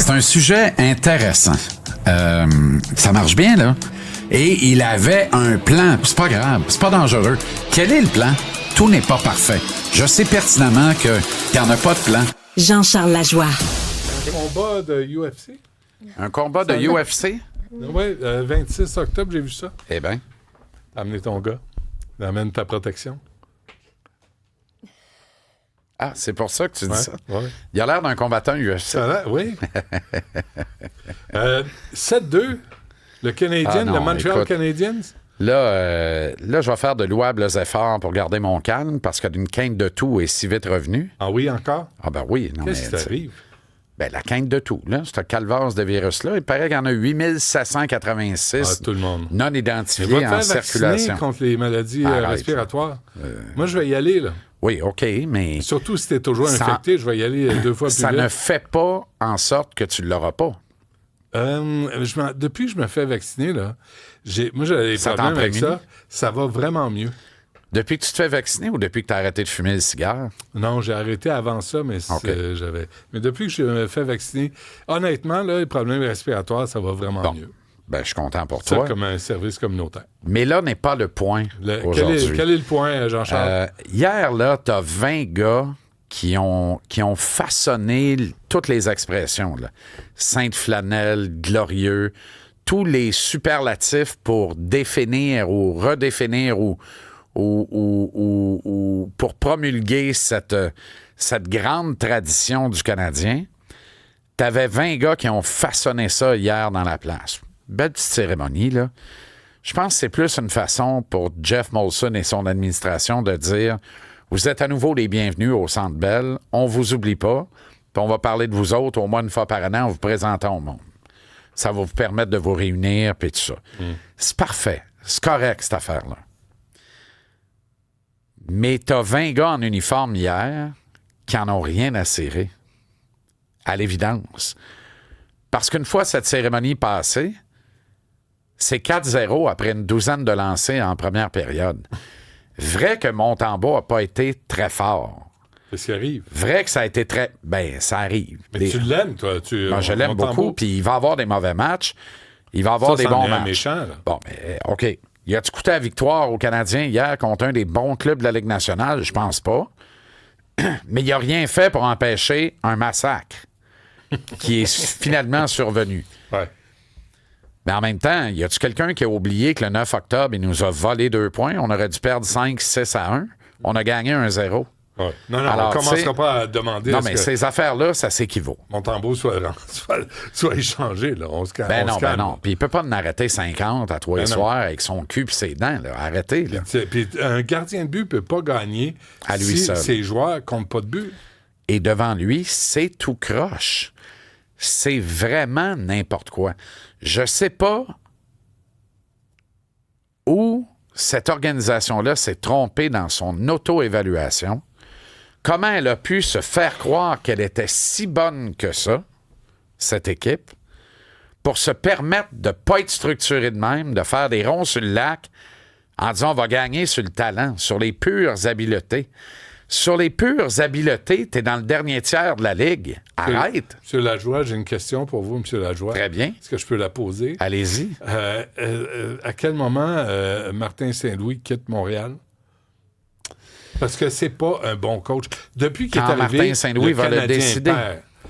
C'est un sujet intéressant. Ça marche bien, là. Et il avait un plan. C'est pas grave, c'est pas dangereux. Quel est le plan? Tout n'est pas parfait. Je sais pertinemment qu'il n'y en a pas de plan. Jean-Charles Lajoie. Un combat de UFC? Un combat de UFC? Oui, 26 octobre, j'ai vu ça. Eh bien. Amener ton gars. Amène ta protection. Ah, c'est pour ça que tu dis ça? Ouais. Il a l'air d'un combattant UFC. Oui. 7-2, le Canadien, le Montreal Canadiens. Là, je vais faire de louables efforts pour garder mon calme parce que d'une quinte de tout est si vite revenue. Ah oui, encore? Ah ben oui. Non, Qu'est-ce qui t'arrive? Ben, la quinte de tout, là, ce calvaire de virus-là, il paraît qu'il y en a 8786 tout le monde. non Il identifiés va te en faire circulation. vacciner contre les maladies Arrête, respiratoires. Moi, je vais y aller, là. Oui, OK, mais Surtout si t'es toujours infecté, je vais y aller 2 fois plus ça vite. ne fait pas en sorte que tu ne l'auras pas. Depuis que je me fais vacciner, là, moi, j'avais des Ça problèmes avec t'emprémine? ça. Ça va vraiment mieux. Depuis que tu te fais vacciner ou depuis que tu as arrêté de fumer le cigare? Non, j'ai arrêté avant ça, mais j'avais. Mais depuis que je me fais vacciner, honnêtement, là, les problèmes respiratoires, ça va vraiment mieux. Ben, je suis content pour Ça, toi. comme un service communautaire. Mais là n'est pas le point aujourd'hui. Quel est le point, Jean-Charles? Hier, là, tu as 20 gars qui ont façonné toutes les expressions. Là. Sainte flanelle, glorieux, tous les superlatifs pour définir ou redéfinir ou pour promulguer cette grande tradition du Canadien. Tu avais 20 gars qui ont façonné ça hier dans la place. Belle petite cérémonie, là. Je pense que c'est plus une façon pour Jeff Molson et son administration de dire « Vous êtes à nouveau les bienvenus au Centre Bell, on vous oublie pas, puis on va parler de vous autres au moins une fois par an en vous présentant au monde. Ça va vous permettre de vous réunir, puis tout ça. C'est parfait. C'est correct, cette affaire-là. Mais t'as 20 gars en uniforme hier qui en ont rien à cirer. À l'évidence. Parce qu'une fois cette cérémonie passée, c'est 4-0 après une douzaine de lancers en première période. Vrai que Montembeault n'a pas été très fort. Qu'est-ce qui arrive? Vrai que ça a été très... Ben, ça arrive. Mais tu l'aimes, toi? Moi, je l'aime beaucoup, puis il va avoir des mauvais matchs. Il va avoir des bons matchs. Méchant, là. Bon, mais OK. Il a-tu coûté la victoire aux Canadiens hier contre un des bons clubs de la Ligue nationale? Je pense pas. Mais il n'a rien fait pour empêcher un massacre qui est finalement survenu. Ouais. Mais en même temps, y a-tu quelqu'un qui a oublié que le 9 octobre, il nous a volé 2 points? On aurait dû perdre 5-6-1. On a gagné 1-0. Ouais. Non, Alors, on ne commencera pas à demander Non, à ce mais que ces affaires-là, ça s'équivaut. Montembeault soit échangé. Là. On se calme. Non. Puis il peut pas en arrêter 50 à 3 soirs avec son cul et ses dents. Là. Arrêtez. Là. Puis un gardien de but ne peut pas gagner à lui si seul. Ses joueurs ne comptent pas de but. Et devant lui, c'est tout croche. C'est vraiment n'importe quoi. Je sais pas où cette organisation-là s'est trompée dans son auto-évaluation. Comment elle a pu se faire croire qu'elle était si bonne que ça, cette équipe, pour se permettre de ne pas être structurée de même, de faire des ronds sur le lac en disant on va gagner sur le talent, sur les pures habiletés. Sur les pures habiletés, tu es dans le dernier tiers de la Ligue. Arrête. Monsieur Lajoie, j'ai une question pour vous, Monsieur Lajoie. Très bien. Est-ce que je peux la poser? Allez-y. À quel moment Martin Saint-Louis quitte Montréal? Parce que c'est pas un bon coach. Depuis qu'il est arrivé, Martin Saint-Louis va le décider.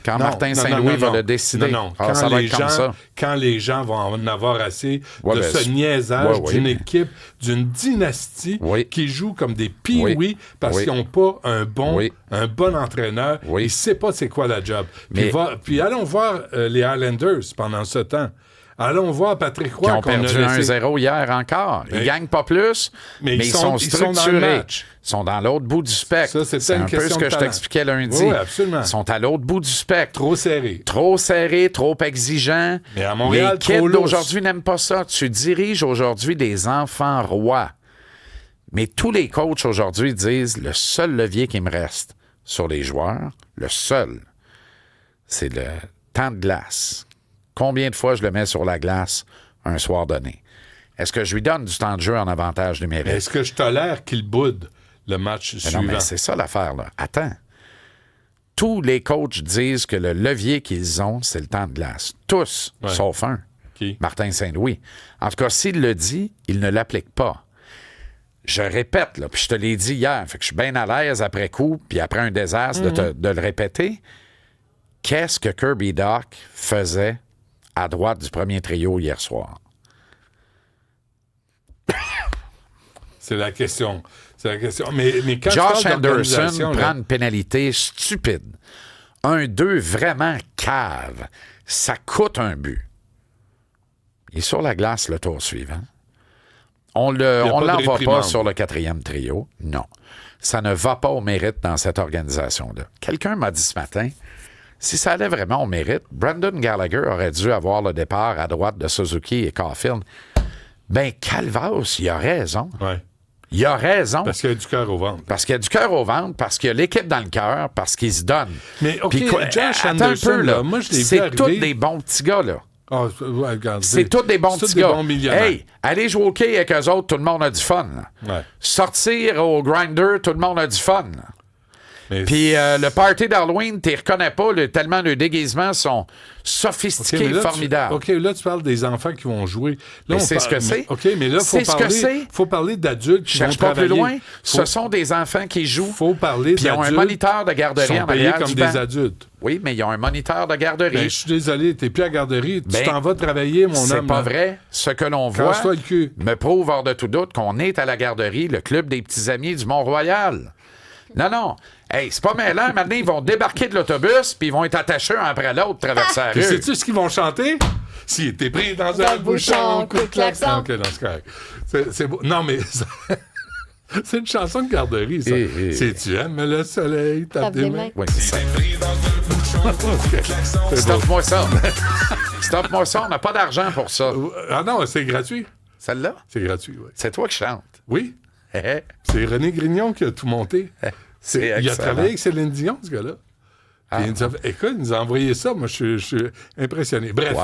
Quand Martin Saint-Louis va le décider. Quand ça va être comme ça. Quand les gens vont en avoir assez de ce niaisage d'une équipe, d'une dynastie qui joue comme des pee-wee parce qu'ils n'ont pas un bon entraîneur. Il ne sait pas c'est quoi la job. Puis allons voir les Highlanders pendant ce temps. Allons voir Patrick Roy. Qui ont perdu 1-0 hier encore. Ils ne gagnent pas plus, mais ils sont structurés. Ils sont dans l'autre bout du spectre. Ça, c'est un peu ce que je t'expliquais lundi. Oui, absolument. Ils sont à l'autre bout du spectre. Trop serrés. Trop serrés, trop exigeants. Mais à Montréal, les kids d'aujourd'hui n'aiment pas ça. Tu diriges aujourd'hui des enfants rois. Mais tous les coachs aujourd'hui disent le seul levier qui me reste sur les joueurs, le seul, c'est le temps de glace. Combien de fois je le mets sur la glace un soir donné? Est-ce que je lui donne du temps de jeu en avantage numérique? Est-ce que je tolère qu'il boude le match suivant? Non, mais c'est ça l'affaire, là. Attends. tous les coachs disent que le levier qu'ils ont, c'est le temps de glace. Tous, sauf un, Martin Saint-Louis. En tout cas, s'il le dit, il ne l'applique pas. Je répète, là, puis je te l'ai dit hier, fait que je suis bien à l'aise après coup, puis après un désastre de le répéter. Qu'est-ce que Kirby Dach faisait à droite du premier trio hier soir? C'est la question. Mais quand Josh Anderson prend une pénalité stupide. 1-2 vraiment cave. Ça coûte un but. Il est sur la glace le tour suivant. On l'envoie pas sur le 4e trio. Non. Ça ne va pas au mérite dans cette organisation-là. Quelqu'un m'a dit ce matin, si ça allait vraiment au mérite, Brendan Gallagher aurait dû avoir le départ à droite de Suzuki et Caulfield. Ben, Calvas, il a raison. Ouais. Il a raison. Parce qu'il a du cœur au ventre. Parce qu'il a du cœur au ventre, parce qu'il a l'équipe dans le cœur, parce qu'il se donne. Mais OK, Josh Anderson, un peu, là, moi, je l'ai vu arriver. C'est tous des bons petits gars, là. Oh, ouais, c'est tous des bons petits gars. Bons hey, allez jouer au quai avec eux autres, tout le monde a du fun. Ouais. Sortir au grinder, tout le monde a du fun. Puis le party d'Halloween, tu ne reconnais pas, tellement les déguisements sont sophistiqués et formidables. OK, là, tu parles des enfants qui vont jouer. Là, c'est ce que c'est. OK, mais là, il faut parler d'adultes qui vont travailler. Pas plus loin. Ce sont des enfants qui jouent. Il faut parler d'adultes. Puis ils ont un moniteur de garderie en arrière comme du des banc. Adultes. Oui, mais ils ont un moniteur de garderie. Ben, je suis désolé, tu n'es plus à garderie. Tu t'en vas travailler, mon homme. C'est pas vrai. Ce que l'on voit le cul. Me prouve hors de tout doute qu'on est à la garderie, le club des petits amis du Mont-Royal. Non. Hey, c'est pas mêlant. Maintenant, ils vont débarquer de l'autobus puis ils vont être attachés un après l'autre, traverser la rue. Sais-tu ce qu'ils vont chanter? Si t'es pris dans un bouchon, coup de klaxon. OK, non, c'est correct. C'est beau. Non, mais... c'est une chanson de garderie, ça. C'est « Tu aimes le soleil, tape des mains ». Oui, c'est ça. Stop-moi ça. Stop-moi ça. On n'a pas d'argent pour ça. Ah non, c'est gratuit. Celle-là? C'est gratuit, oui. C'est toi qui chantes. Oui. C'est René Grignon qui a tout monté. Il a travaillé avec Céline Dion, ce gars-là. Écoute, il nous a envoyé ça. Moi, je suis impressionné. Bref,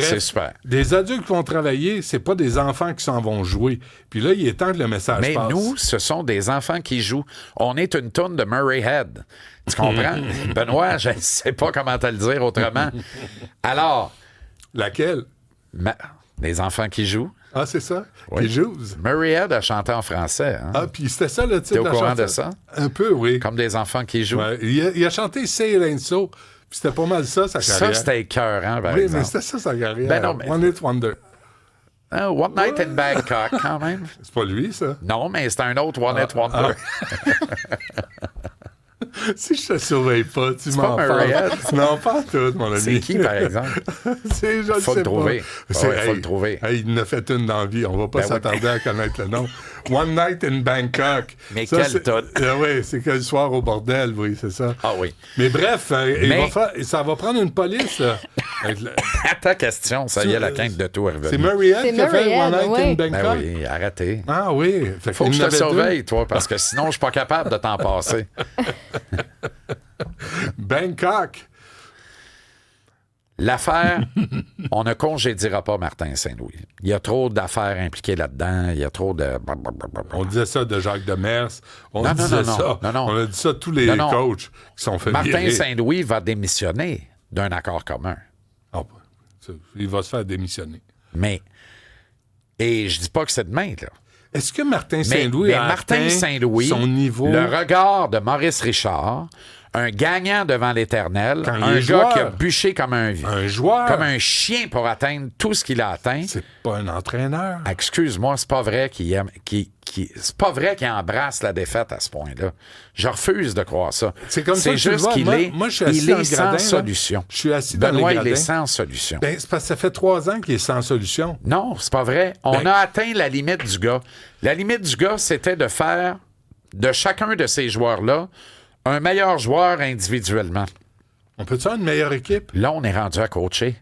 c'est super. Des adultes qui vont travailler, c'est pas des enfants qui s'en vont jouer. Puis là, il est temps que le message passe. Mais nous, ce sont des enfants qui jouent. On est une tourne de Murray Head. Tu comprends? Benoît, je ne sais pas comment te le dire autrement. Alors... Laquelle? Les enfants qui jouent. Ah, c'est ça? Oui. Qui jouent? Murray Head a chanté en français. Hein? Ah, puis c'était ça le titre de la chanson? T'es au courant de ça? Un peu, oui. Comme des enfants qui jouent. Ouais. Il a chanté Say It Ain't So, puis c'était pas mal ça, sa carrière. Ça, c'était écœurant, par exemple. Oui, mais c'était ça, sa carrière. Ben non, mais... One Hit Wonder. One Night in Bangkok, quand même. C'est pas lui, ça? Non, mais c'est un autre One Hit Wonder. Si je te surveille pas, tu m'en parles. Non, pas tout, mon ami. C'est qui, par exemple? Faut le trouver. Faut le trouver. Il en a fait une dans la vie. On va pas s'attarder à connaître le nom. One Night in Bangkok. Mais quel tot. Oui, c'est quel soir au bordel, oui, c'est ça. Ah oui. Mais bref, ça va prendre une police. À ta question, ça y est, la quinte de tout est revenue. C'est Murray Head qui a fait One Night in Bangkok? Ben oui, arrêtez. Ah oui. Faut que je te surveille, toi, parce que sinon, je suis pas capable de t'en passer. Bangkok. L'affaire, on ne congédiera pas Martin Saint-Louis. Il y a trop d'affaires impliquées là-dedans. Il y a trop de... On disait ça de Jacques Demers. On a dit ça à tous les coachs qui sont fait Martin Saint-Louis va démissionner d'un accord commun. Ah, il va se faire démissionner. Et je dis pas que c'est demain, là. Est-ce que Martin Saint-Louis a atteint son niveau? Le regard de Maurice Richard, un gagnant devant l'Éternel, un gars qui a bûché comme un joueur, comme un chien pour atteindre tout ce qu'il a atteint. C'est pas un entraîneur. Excuse-moi, c'est pas vrai qu'il aime, c'est pas vrai qu'il embrasse la défaite à ce point-là. Je refuse de croire ça. C'est comme ça que juste qu'il moi, je suis assis dans le gradin, sans solution. Je suis assis dans le gradin. Benoît, il est sans solution. Ben, c'est parce que ça fait 3 ans qu'il est sans solution. Non, c'est pas vrai. On a atteint la limite du gars. La limite du gars, c'était de faire de chacun de ces joueurs-là un meilleur joueur individuellement. On peut-tu avoir une meilleure équipe? Là, on est rendu à coacher.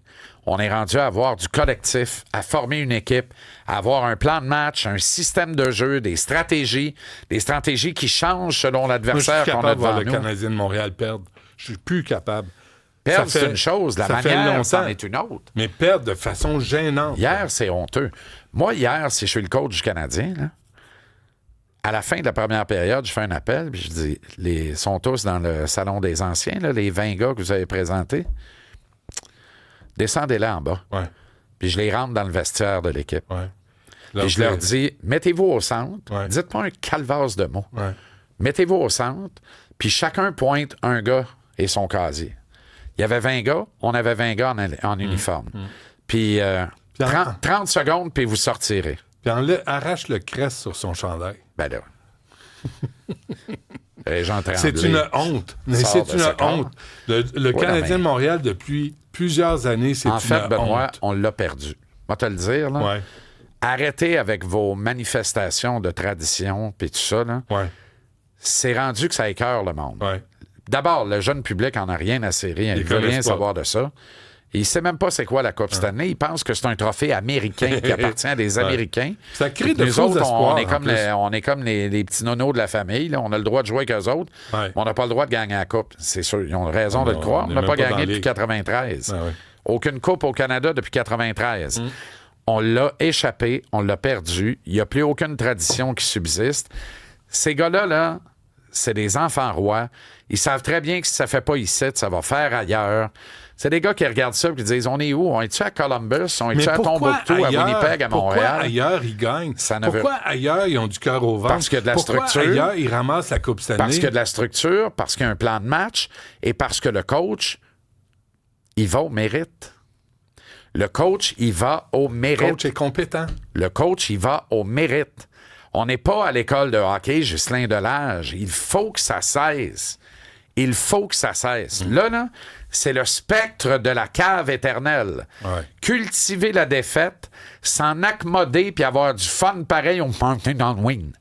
On est rendu à avoir du collectif, à former une équipe, à avoir un plan de match, un système de jeu, des stratégies qui changent selon l'adversaire qu'on a devant nous. Je suis capable de voir le Canadien de Montréal perdre. Je suis plus capable. Perdre, c'est une chose. La manière, c'en est une autre. Mais perdre de façon gênante. Hier, c'est honteux. Moi, hier, si je suis le coach du Canadien, là, À la fin de la première période, je fais un appel, puis je dis, ils sont tous dans le salon des anciens, là, les 20 gars que vous avez présentés. Descendez-les en bas. Ouais. Puis je les rentre dans le vestiaire de l'équipe. Ouais. Puis je leur dis, mettez-vous au centre. Ouais. Dites pas un calvasse de mots. Ouais. Mettez-vous au centre, puis chacun pointe un gars et son casier. Il y avait 20 gars, on avait 20 gars en uniforme. Puis 30 secondes, puis vous sortirez. Puis arrache le crest sur son chandail. Ben là. Les gens c'est une honte. Mais c'est une honte. Le Canadien de Montréal, depuis plusieurs années, c'est une honte. En fait, Benoît, on l'a perdu. On va te le dire, là. Ouais. Arrêtez avec vos manifestations de tradition puis tout ça, là. Ouais. C'est rendu que ça écœure le monde. Ouais. D'abord, le jeune public en a rien à cirer. Il ne veut rien savoir de ça. Il ne sait même pas c'est quoi la Coupe cette année. Il pense que c'est un trophée américain qui appartient à des Américains. Ça crée de faux espoirs. On est comme les petits nonos de la famille. Là. On a le droit de jouer avec eux autres. Ouais. On n'a pas le droit de gagner la Coupe. C'est sûr. Ils ont raison de le croire. On n'a pas gagné depuis 93. Ouais. Aucune Coupe au Canada depuis 93. On l'a échappé. On l'a perdu. Il n'y a plus aucune tradition qui subsiste. Ces gars-là, là, c'est des enfants rois. Ils savent très bien que si ça ne fait pas ici, ça va faire ailleurs. C'est des gars qui regardent ça et qui disent, on est où? On est-tu à Columbus? On est-tu à Tombouctou, à Winnipeg, à Montréal? Pourquoi ailleurs ils gagnent? Pourquoi ailleurs ils ont du cœur au ventre? Parce qu'il y a de la structure. Ailleurs ils ramassent la Coupe cette année? Parce qu'il y a de la structure, parce qu'il y a un plan de match et parce que le coach, il va au mérite. Le coach, il va au mérite. Le coach est compétent. Le coach, il va au mérite. On n'est pas à l'école de hockey Ghislain Delage. Il faut que ça cesse. Il faut que ça cesse. Là, c'est le spectre de la cave éternelle. Ouais. Cultiver la défaite, s'en accommoder puis avoir du fun pareil au Mountain on Wing.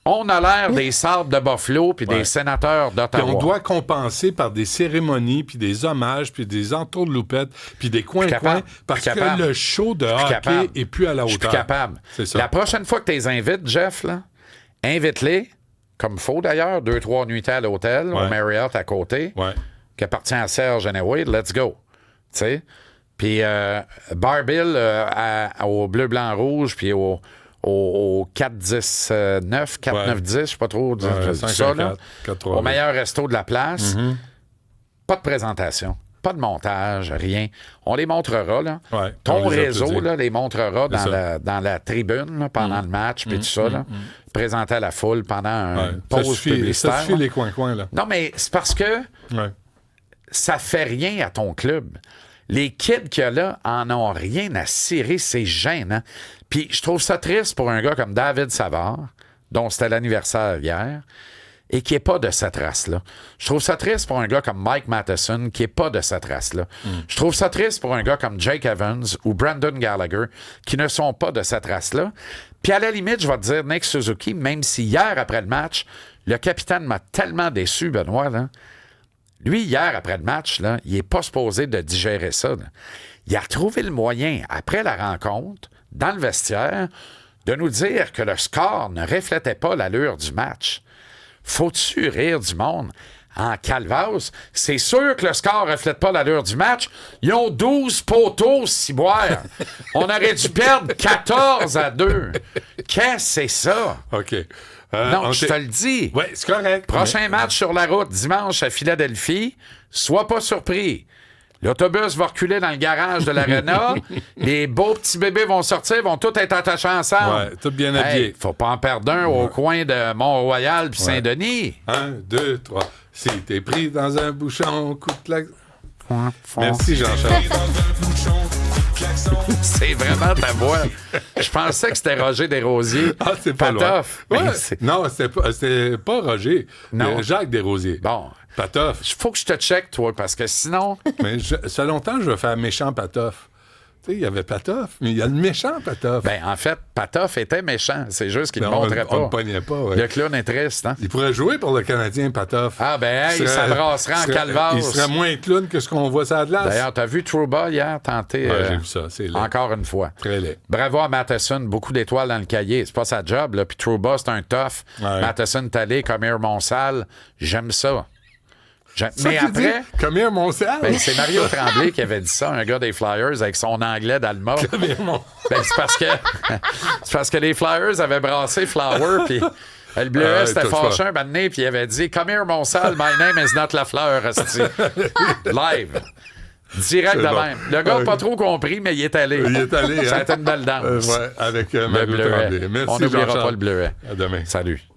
On a l'air des Sables de Buffalo puis des sénateurs d'Ottawa. Puis on doit compenser par des cérémonies, puis des hommages, puis des entourloupettes, puis des coins-coins, parce que le show de hockey est plus à la hauteur. Je suis plus capable. C'est ça. La prochaine fois que tu les invites, Jeff, là, invite-les, comme il faut d'ailleurs, 2-3 nuitées à l'hôtel, au Marriott à côté, qui appartient à Serge Anyway, let's go. Tu sais? Puis Barbill au bleu, blanc, rouge, puis au 4-10-9, 4-9-10, je sais pas trop ça, là. 4, au meilleur resto de la place. Pas de présentation, pas de montage, rien. On les montrera, là. Ton réseau, là, les montrera dans la tribune là, pendant le match, puis tout ça, là. Présenté à la foule pendant une pause publicitaire. Ça suffit les coins-coins, là. Non, mais c'est parce que ça fait rien à ton club. Les kids qu'il y a là en ont rien à cirer, c'est gênant. Puis je trouve ça triste pour un gars comme David Savard, dont c'était l'anniversaire hier, et qui n'est pas de cette race-là. Je trouve ça triste pour un gars comme Mike Matheson, qui n'est pas de cette race-là. Je trouve ça triste pour un gars comme Jake Evans ou Brandon Gallagher, qui ne sont pas de cette race-là. Puis à la limite, je vais te dire, Nick Suzuki, même si hier, après le match, le capitaine m'a tellement déçu, Benoît, là. Lui, hier, après le match, là, il n'est pas supposé de digérer ça. Là. Il a trouvé le moyen, après la rencontre, dans le vestiaire, de nous dire que le score ne reflétait pas l'allure du match. Faut-tu rire du monde? En calvasse, c'est sûr que le score ne reflète pas l'allure du match. Ils ont 12 poteaux, ciboire. On aurait dû perdre 14-2. Qu'est-ce que c'est ça? OK. Non, je te le dis. Oui, c'est correct. Prochain match sur la route, dimanche à Philadelphie. Sois pas surpris. L'autobus va reculer dans le garage de l'aréna. Les beaux petits bébés vont sortir, vont tous être attachés ensemble. Oui, tout bien habillés. Hey, faut pas en perdre un au coin de Mont-Royal puis Saint-Denis. 1, 2, 3. Si t'es pris dans un bouchon, coup de klaxon. Merci, Jean-Charles. C'est vraiment ta voix. Je pensais que c'était Roger Desrosiers. Ah, c'est pas loin. Ouais. Non, c'était pas Roger. Non. Jacques Desrosiers. Bon. Patoff. Il faut que je te check, toi, parce que sinon... Mais ça longtemps que je vais faire méchant Patoff. Tu sais, il y avait Patoff, mais il y a le méchant Patoff. Ben, en fait, Patoff était méchant. C'est juste qu'il ne le montrait pas. On ne le pognait pas, oui. Le clown est triste, hein? Il pourrait jouer pour le Canadien, Patoff. Ah, ben, il s'abrasserait en calvasse. Il serait moins clown que ce qu'on voit ça à glace. D'ailleurs, t'as vu Trouba hier tenter... j'ai vu ça, c'est laid. Encore une fois. Très laid. Bravo à Matheson, beaucoup d'étoiles dans le cahier. C'est pas sa job, là. Puis Trouba, c'est un tough. Ouais. Matheson est allé comme Monsal. J'aime ça. Mais après. Comme Monsal? Ben, c'est Mario Tremblay qui avait dit ça, un gars des Flyers, avec son anglais d'Alma. Ben, c'est parce que les Flyers avaient brassé Flower, puis Le Bleuet s'était fâché un moment donné, puis il avait dit « Come here, mon sale, my name is not Lafleur, esti. » Live. Direct de même. Le gars n'a pas trop compris, mais il est allé. Ça a été une belle danse. Avec Mario Tremblay. Merci, on n'oubliera pas le Bleuet. À demain. Salut.